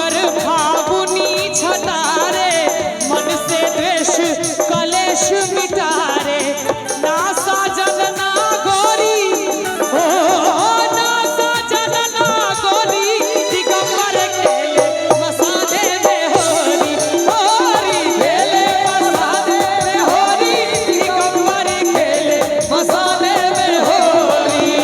सागर फागुनी छटारे मन से द्वेष कलेश मिटारे ना साजन ना गोरी ओ ना साजन ना गोरी दिगंबर खेले मसाले में होरी होरी खेले मसाले में होरी दिगंबर खेले मसाले में होरी।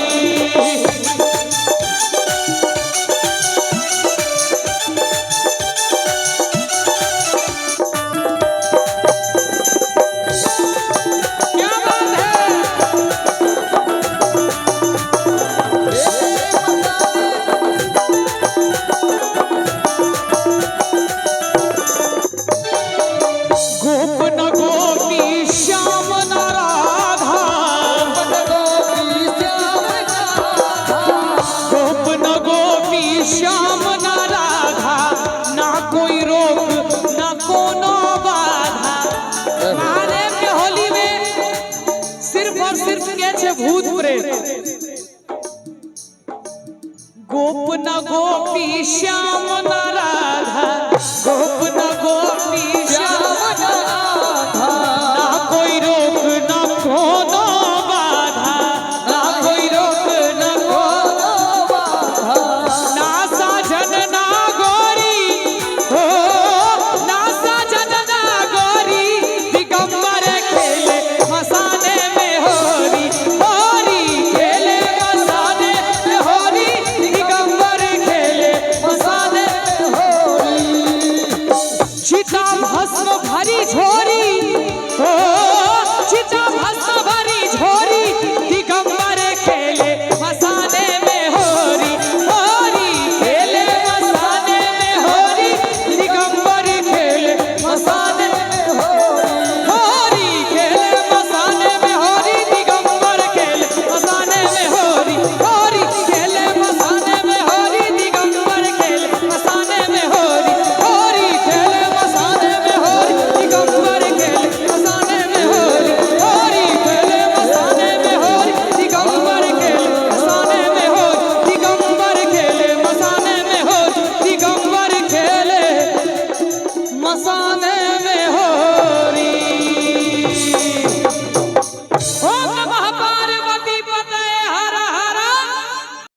गोप न गोपी श्याम न राधा गोप न गोपी श्याम न राधा ना कोई रोक ना कोनो बाधा। मारे के होली में सिर्फ और सिर्फ के छे भूत प्रेत। गोप न गोपी श्याम न राधा गोप न गोपी श्याम न राधा ना कोई रोक ना कोनो बाधा ना कोई रोक ना कोनो बाधा ना साजन ना गोरी हो ना साजन ना गोरी दिगंबर खेले मसाले में होरी होरी खेले मसाले में होरी दिगंबर खेले मसाले में होरी। चिता भस्म